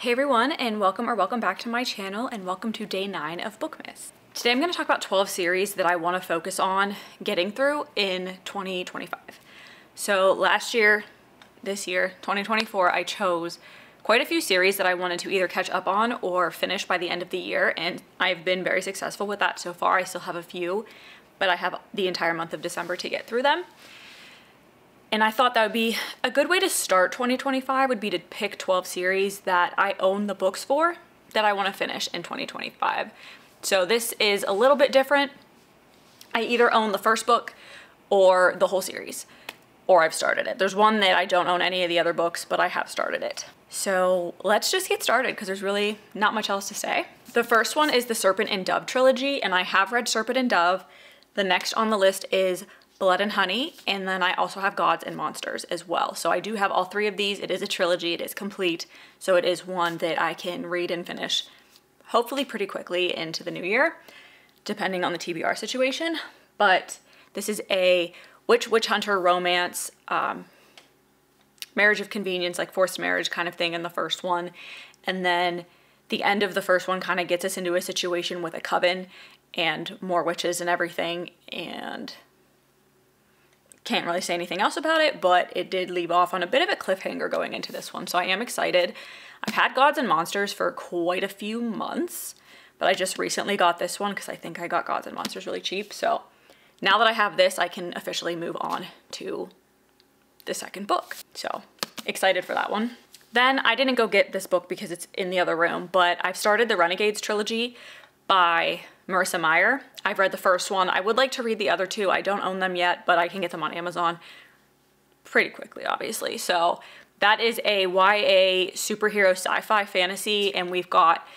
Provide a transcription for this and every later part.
Hey everyone, and welcome back to my channel, and welcome to day 9 of Bookmas. Today I'm going to talk about 12 series that I want to focus on getting through in 2025. So this year, 2024, I chose quite a few series that I wanted to either catch up on or finish by the end of the year, and I've been very successful with that so far. I still have a few, but I have the entire month of December to get through them. And I thought that would be a good way to start 2025 would be to pick 12 series that I own the books for that I want to finish in 2025. So this is a little bit different. I either own the first book or the whole series, or I've started it. There's one that I don't own any of the other books, but I have started it. So let's just get started because there's really not much else to say. The first one is the Serpent and Dove trilogy, and I have read Serpent and Dove. The next on the list is Blood and Honey, and then I also have Gods and Monsters as well. So I do have all three of these. It is a trilogy, it is complete, so it is one that I can read and finish hopefully pretty quickly into the new year, depending on the TBR situation. But this is a witch hunter romance, marriage of convenience, like forced marriage kind of thing in the first one. And then the end of the first one kind of gets us into a situation with a coven and more witches and everything, and can't really say anything else about it, but it did leave off on a bit of a cliffhanger going into this one, so I am excited. I've had Gods and Monsters for quite a few months, but I just recently got this one because I think I got Gods and Monsters really cheap, so now that I have this, I can officially move on to the second book. So excited for that one. Then I didn't go get this book because it's in the other room, but I've started the Renegades trilogy by Marissa Meyer. I've read the first one. I would like to read the other two. I don't own them yet, but I can get them on Amazon pretty quickly, obviously. So that is a YA superhero sci-fi fantasy, and we've got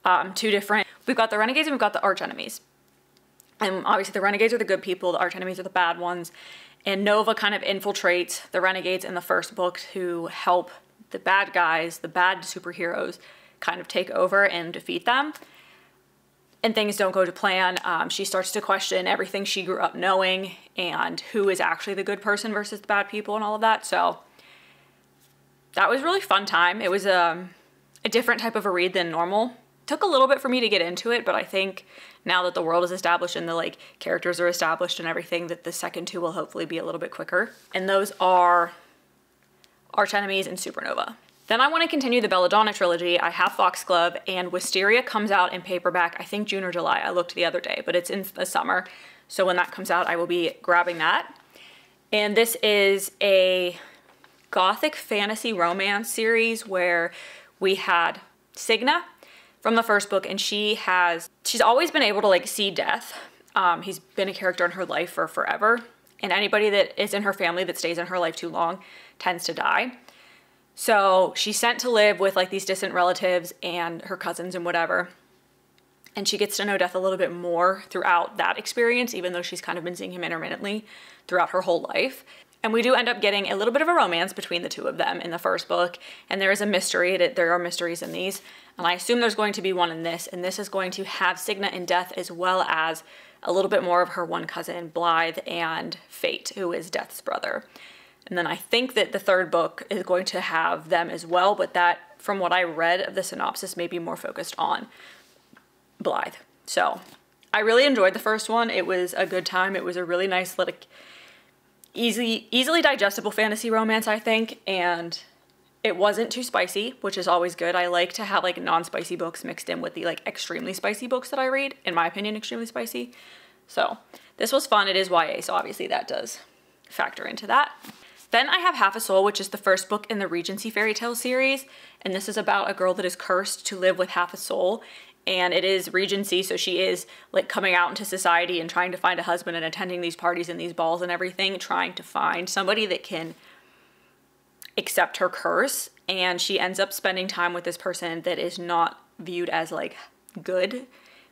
we've got the Renegades and we've got the arch enemies. And obviously the Renegades are the good people, the arch enemies are the bad ones. And Nova kind of infiltrates the Renegades in the first book to help the bad guys, the bad superheroes, kind of take over and defeat them. And things don't go to plan. She starts to question everything she grew up knowing and who is actually the good person versus the bad people and all of that. So that was a really fun time. It was a different type of a read than normal. Took a little bit for me to get into it, but I think now that the world is established and the characters are established and everything, that the second two will hopefully be a little bit quicker. And those are Arch Enemies and Supernova. Then I want to continue the Belladonna trilogy. I have Foxglove, and Wisteria comes out in paperback, I think June or July. I looked the other day, but it's in the summer. So when that comes out, I will be grabbing that. And this is a gothic fantasy romance series where we had Signa from the first book, and she's always been able to see death. He's been a character in her life for forever, and anybody that is in her family that stays in her life too long tends to die. So she's sent to live with these distant relatives and her cousins and whatever. And she gets to know death a little bit more throughout that experience, even though she's kind of been seeing him intermittently throughout her whole life. And we do end up getting a little bit of a romance between the two of them in the first book. And there is a mystery. There are mysteries in these. And I assume there's going to be one in this. And this is going to have Signa in death as well as a little bit more of her one cousin, Blythe, and Fate, who is Death's brother. And then I think that the third book is going to have them as well, but that, from what I read of the synopsis, may be more focused on Blythe. So I really enjoyed the first one. It was a good time. It was a really nice, easily digestible fantasy romance, I think, and it wasn't too spicy, which is always good. I like to have non-spicy books mixed in with the extremely spicy books that I read. In my opinion, extremely spicy. So this was fun. It is YA, so obviously that does factor into that. Then I have Half a Soul, which is the first book in the Regency fairy tale series. And this is about a girl that is cursed to live with half a soul. And it is Regency, so she is coming out into society and trying to find a husband and attending these parties and these balls and everything, trying to find somebody that can accept her curse. And she ends up spending time with this person that is not viewed as good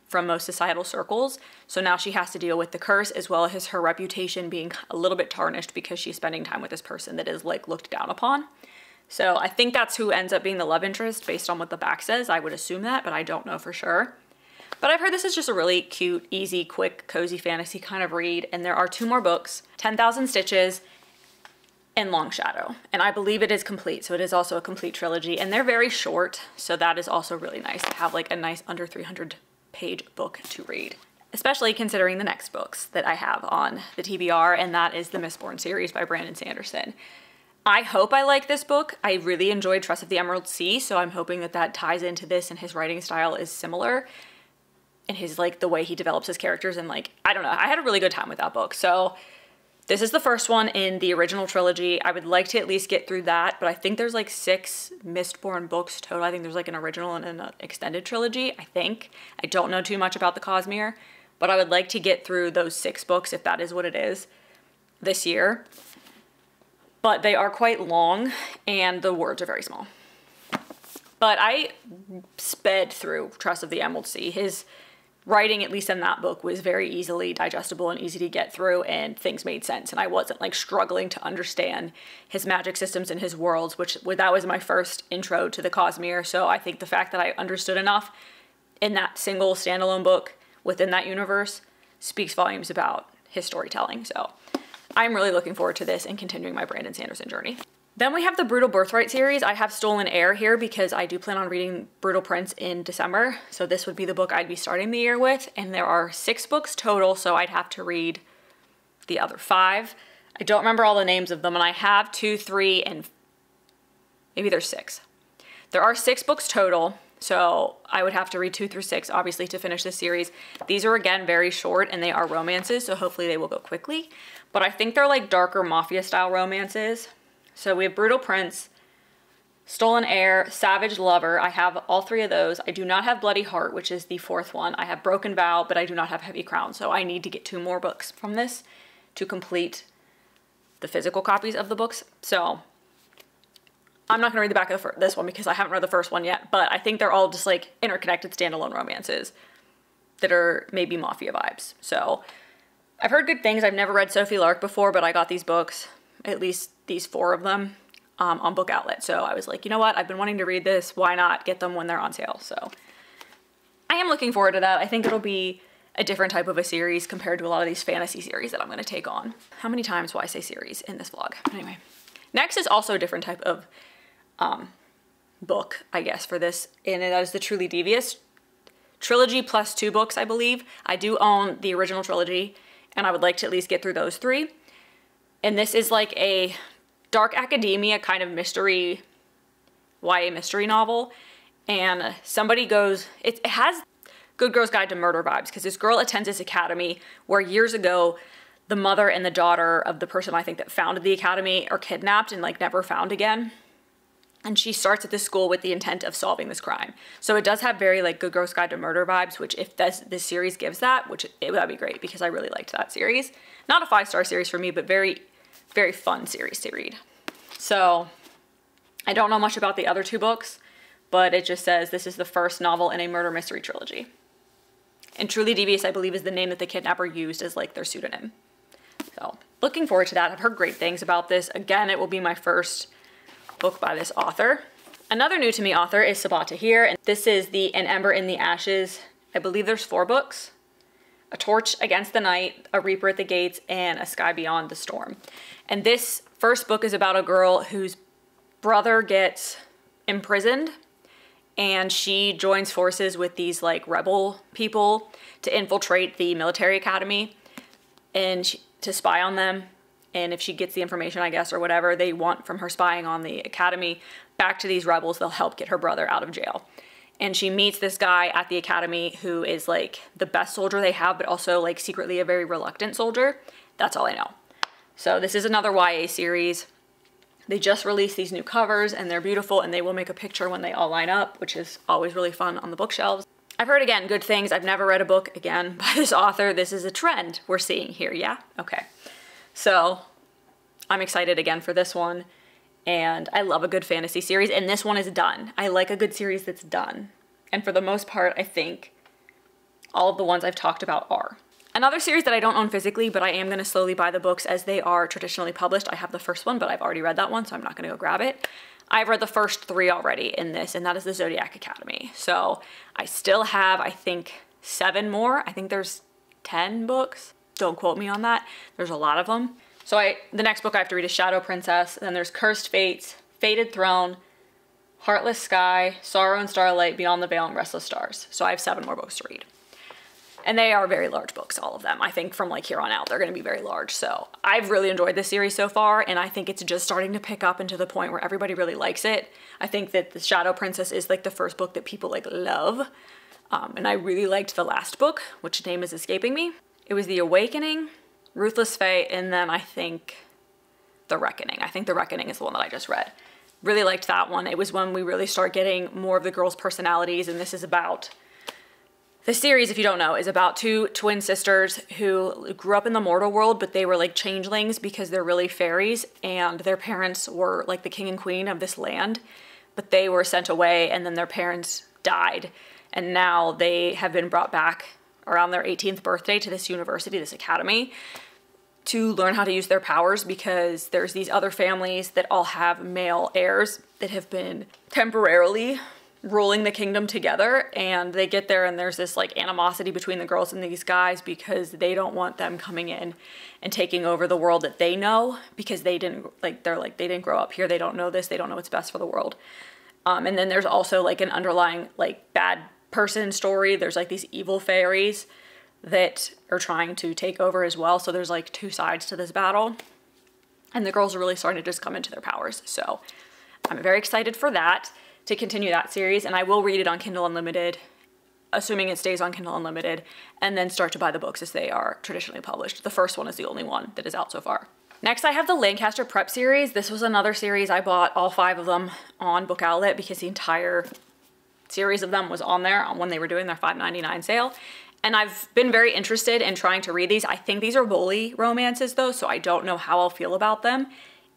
from most societal circles. So now she has to deal with the curse as well as her reputation being a little bit tarnished because she's spending time with this person that is looked down upon. So I think that's who ends up being the love interest based on what the back says. I would assume that, but I don't know for sure. But I've heard this is just a really cute, easy, quick, cozy fantasy kind of read. And there are 2 more books, 10,000 Stitches and Long Shadow. And I believe it is complete, so it is also a complete trilogy. And they're very short, so that is also really nice to have like a nice under 300 page book to read. Especially considering the next books that I have on the TBR, and that is the Mistborn series by Brandon Sanderson. I hope I like this book. I really enjoyed Trust of the Emerald Sea, so I'm hoping that that ties into this and his writing style is similar. And his, like, the way he develops his characters and, like, I don't know. I had a really good time with that book. So this is the first one in the original trilogy. I would like to at least get through that, but I think there's like 6 Mistborn books total. I think there's like an original and an extended trilogy, I think. I don't know too much about the Cosmere, but I would like to get through those 6 books, if that is what it is, this year. But they are quite long and the words are very small. But I sped through Trust of the Emerald Sea. His writing, at least in that book, was very easily digestible and easy to get through, and things made sense. And I wasn't like struggling to understand his magic systems and his worlds, that was my first intro to the Cosmere. So I think the fact that I understood enough in that single standalone book within that universe speaks volumes about his storytelling. So I'm really looking forward to this and continuing my Brandon Sanderson journey. Then we have the Brutal Birthright series. I have Stolen Heir here because I do plan on reading Brutal Prince in December. So this would be the book I'd be starting the year with. And there are 6 books total, so I'd have to read the other 5. I don't remember all the names of them, and I have 2, 3, and maybe there's 6. There are 6 books total, so I would have to read 2 through 6, obviously, to finish this series. These are, again, very short, and they are romances, so hopefully they will go quickly. But I think they're like darker mafia-style romances. So we have Brutal Prince, Stolen Heir, Savage Lover. I have all 3 of those. I do not have Bloody Heart, which is the 4th one. I have Broken Vow, but I do not have Heavy Crown. So I need to get 2 more books from this to complete the physical copies of the books. So I'm not going to read the back of this one because I haven't read the first one yet, but I think they're all just like interconnected standalone romances that are maybe mafia vibes. So I've heard good things. I've never read Sophie Lark before, but I got these books, at least these 4 of them, on Book Outlet. So I was like, you know what? I've been wanting to read this. Why not get them when they're on sale? So I am looking forward to that. I think it'll be a different type of a series compared to a lot of these fantasy series that I'm going to take on. How many times will I say series in this vlog? Anyway, next is also a different type of book, I guess, for this, and that is the Truly Devious trilogy plus 2 books, I believe. I do own the original trilogy, and I would like to at least get through those 3. And this is like a dark academia kind of mystery, YA mystery novel. And somebody goes, it has Good Girl's Guide to Murder vibes, because this girl attends this academy where years ago, the mother and the daughter of the person I think that founded the academy are kidnapped and like never found again. And she starts at this school with the intent of solving this crime. So it does have very like Good Girl's Guide to Murder vibes, which if this series gives that, that'd be great because I really liked that series. Not a 5-star series for me, but very, very fun series to read. So I don't know much about the other 2 books, but it just says this is the first novel in a murder mystery trilogy. And Truly Devious, I believe, is the name that the kidnapper used as like their pseudonym. So looking forward to that. I've heard great things about this. Again, it will be my first book by this author. Another new to me author is Sabaa Tahir, and this is the An Ember in the Ashes. I believe there's 4 books. A Torch Against the Night, A Reaper at the Gates, and A Sky Beyond the Storm. And this first book is about a girl whose brother gets imprisoned, and she joins forces with these like rebel people to infiltrate the military academy and to spy on them. And if she gets the information, I guess, or whatever they want from her spying on the academy back to these rebels, they'll help get her brother out of jail. And she meets this guy at the academy who is like the best soldier they have, but also like secretly a very reluctant soldier. That's all I know. So this is another YA series. They just released these new covers and they're beautiful, and they will make a picture when they all line up, which is always really fun on the bookshelves. I've heard, again, good things. I've never read a book, again, by this author. This is a trend we're seeing here, yeah? Okay. So I'm excited again for this one, and I love a good fantasy series, and this one is done. I like a good series that's done. And for the most part, I think all of the ones I've talked about are. Another series that I don't own physically, but I am going to slowly buy the books as they are traditionally published. I have the first one, but I've already read that one, so I'm not going to go grab it. I've read the first 3 already in this, and that is the Zodiac Academy. So I still have, I think, 7 more. I think there's 10 books. Don't quote me on that. There's a lot of them. So the next book I have to read is Shadow Princess, and then there's Cursed Fates, Fated Throne, Heartless Sky, Sorrow and Starlight, Beyond the Veil, and Restless Stars. So I have 7 more books to read. And they are very large books, all of them. I think from like here on out, they're going to be very large. So I've really enjoyed this series so far, and I think it's just starting to pick up into the point where everybody really likes it. I think that the Shadow Princess is like the first book that people like love. And I really liked the last book, which name is escaping me. It was The Awakening, Ruthless Fate, and then I think The Reckoning. I think The Reckoning is the one that I just read. Really liked that one. It was when we really start getting more of the girls' personalities, and this is about... The series, if you don't know, is about 2 twin sisters who grew up in the mortal world, but they were like changelings because they're really fairies, and their parents were like the king and queen of this land, but they were sent away, and then their parents died, and now they have been brought back around their 18th birthday to this university, this academy, to learn how to use their powers, because there's these other families that all have male heirs that have been temporarily ruling the kingdom together, and they get there and there's this like animosity between the girls and these guys because they don't want them coming in and taking over the world that they know, because they didn't they didn't grow up here, they don't know this, they don't know what's best for the world. And then there's also like an underlying like bad person story. There's like these evil fairies that are trying to take over as well, so there's like 2 sides to this battle, and the girls are really starting to just come into their powers. So I'm very excited for that, to continue that series, and I will read it on Kindle Unlimited, assuming it stays on Kindle Unlimited, and then start to buy the books as they are traditionally published. The first one is the only one that is out so far. Next, I have the Lancaster Prep series. This was another series. I bought all 5 of them on Book Outlet because the entire series of them was on there when they were doing their $5.99 sale. And I've been very interested in trying to read these. I think these are bully romances though, so I don't know how I'll feel about them.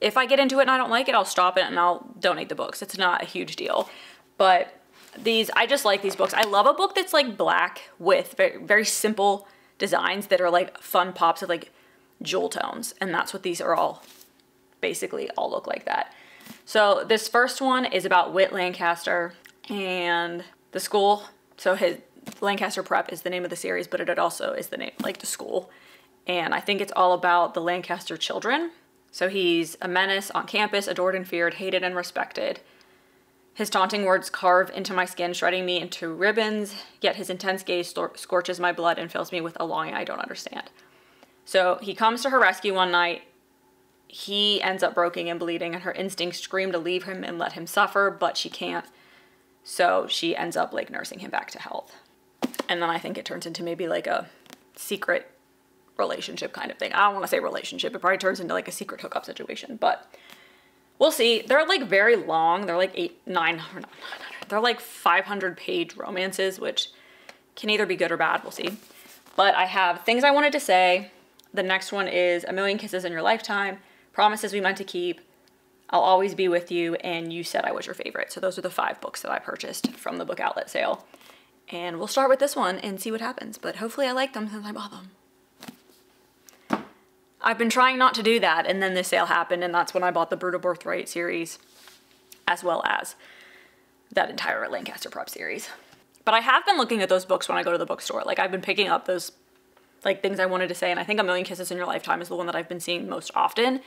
If I get into it and I don't like it, I'll stop it and I'll donate the books. It's not a huge deal. But these, I just like these books. I love a book that's like black with very, very simple designs that are like fun pops of like jewel tones. And that's what these are all, basically all look like that. So this first one is about Whit Lancaster and the school. So his Lancaster Prep is the name of the series, but it also is the name, like the school. And I think it's all about the Lancaster children. So he's a menace on campus, adored and feared, hated and respected. His taunting words carve into my skin, shredding me into ribbons, yet his intense gaze scorches my blood and fills me with a longing I don't understand. So he comes to her rescue one night. He ends up broken and bleeding, and her instincts scream to leave him and let him suffer, but she can't. So she ends up like nursing him back to health. And then I think it turns into maybe like a secret relationship kind of thing. I don't want to say relationship. It probably turns into like a secret hookup situation, but we'll see. They're like very long. They're like 900. They're like 500-page romances, which can either be good or bad. We'll see. But I have Things I Wanted to Say. The next one is A Million Kisses in Your Lifetime, Promises We Meant to Keep, I'll Always Be With You, and You Said I Was Your Favorite. So those are the 5 books that I purchased from the Book Outlet sale. And we'll start with this one and see what happens. But hopefully I like them since I bought them. I've been trying not to do that, and then this sale happened, and that's when I bought the Brutal Birthright series, as well as that entire Lancaster Prep series. But I have been looking at those books when I go to the bookstore. Like, I've been picking up those, like, Things I Wanted to Say, and I think A Million Kisses in Your Lifetime is the one that I've been seeing most often.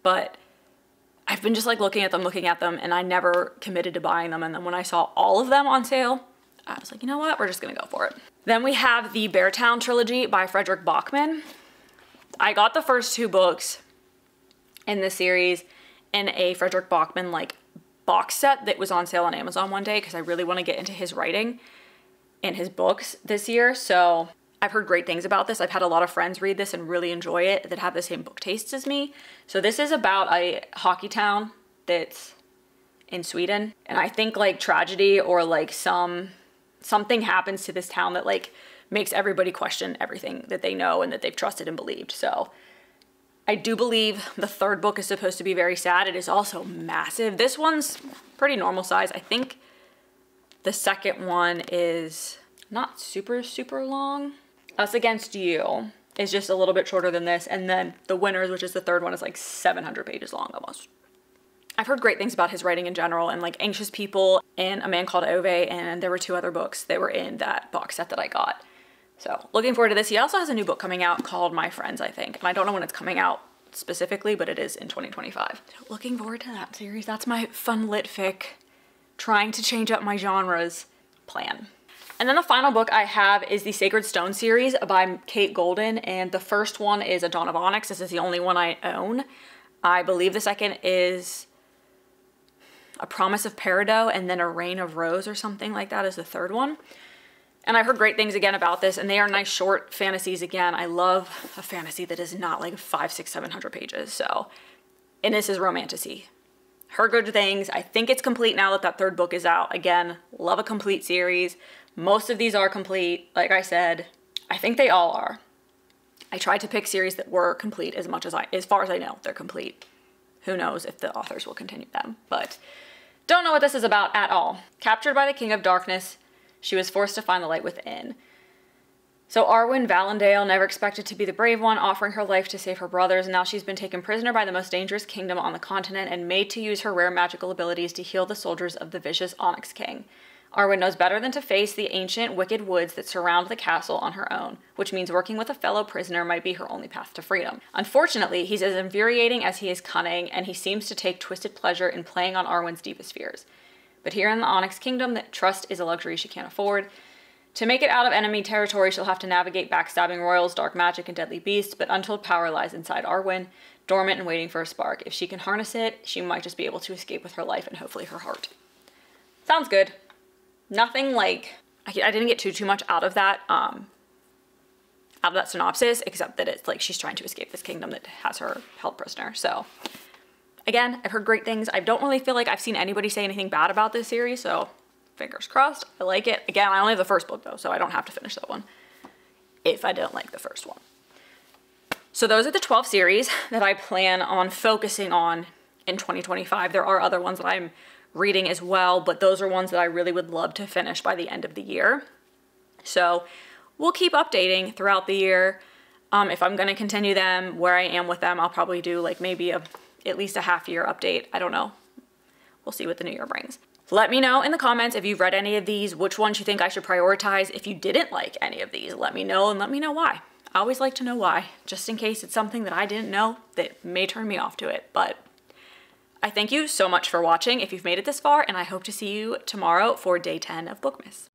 But I've been just, like, looking at them, and I never committed to buying them. And then when I saw all of them on sale, I was like, you know what? We're just gonna go for it. Then we have the Beartown trilogy by Frederick Bachman. I got the first 2 books in this series in a Frederick Bachman like box set that was on sale on Amazon one day, because I really want to get into his writing and his books this year. So I've heard great things about this. I've had a lot of friends read this and really enjoy it that have the same book tastes as me. So this is about a hockey town that's in Sweden, and I think like tragedy or like something happens to this town that like makes everybody question everything that they know and that they've trusted and believed. So I do believe the 3rd book is supposed to be very sad. It is also massive. This one's pretty normal size. I think the 2nd one is not super, super long. Us Against You is just a little bit shorter than this. And then The Winners, which is the 3rd one, is like 700 pages long almost. I've heard great things about his writing in general, and like Anxious People and A Man Called Ove, and there were 2 other books that were in that box set that I got. So looking forward to this. He also has a new book coming out called My Friends, I think. And I don't know when it's coming out specifically, but it is in 2025. So looking forward to that series. That's my fun lit fic, trying to change up my genres plan. And then the final book I have is the Sacred Stone series by Kate Golden, and the first one is A Dawn of Onyx. This is the only one I own. I believe the second is A Promise of Peridot, and then A Reign of Rose or something like that is the third one. And I've heard great things again about this, and they are nice short fantasies again. I love a fantasy that is not like 500, 600, 700 pages. So, and this is romantasy. Heard good things. I think it's complete now that that third book is out. Again, love a complete series. Most of these are complete. Like I said, I think they all are. I tried to pick series that were complete as far as I know, they're complete. Who knows if the authors will continue them, but don't know what this is about at all. Captured by the King of Darkness, she was forced to find the light within. So Arwen Valendale never expected to be the brave one, offering her life to save her brothers, and now she's been taken prisoner by the most dangerous kingdom on the continent and made to use her rare magical abilities to heal the soldiers of the vicious Onyx King. Arwen knows better than to face the ancient, wicked woods that surround the castle on her own, which means working with a fellow prisoner might be her only path to freedom. Unfortunately, he's as infuriating as he is cunning, and he seems to take twisted pleasure in playing on Arwen's deepest fears. But here in the Onyx Kingdom, trust is a luxury she can't afford. To make it out of enemy territory, she'll have to navigate backstabbing royals, dark magic, and deadly beasts, but untold power lies inside Arwen, dormant and waiting for a spark. If she can harness it, she might just be able to escape with her life and hopefully her heart. Sounds good. Nothing like, I didn't get too much out of that synopsis, except that it's like she's trying to escape this kingdom that has her held prisoner. So again, I've heard great things. I don't really feel like I've seen anybody say anything bad about this series, so fingers crossed. I like it. Again, I only have the first book though, so I don't have to finish that one if I don't like the first one. So those are the 12 series that I plan on focusing on in 2025. There are other ones that I'm reading as well, but those are ones that I really would love to finish by the end of the year. So we'll keep updating throughout the year. If I'm going to continue them, where I am with them, I'll probably do like maybe at least a half-year update. I don't know. We'll see what the new year brings. Let me know in the comments if you've read any of these, which ones you think I should prioritize. If you didn't like any of these, let me know, and let me know why. I always like to know why, just in case it's something that I didn't know that may turn me off to it. But I thank you so much for watching if you've made it this far, and I hope to see you tomorrow for day 10 of Bookmas.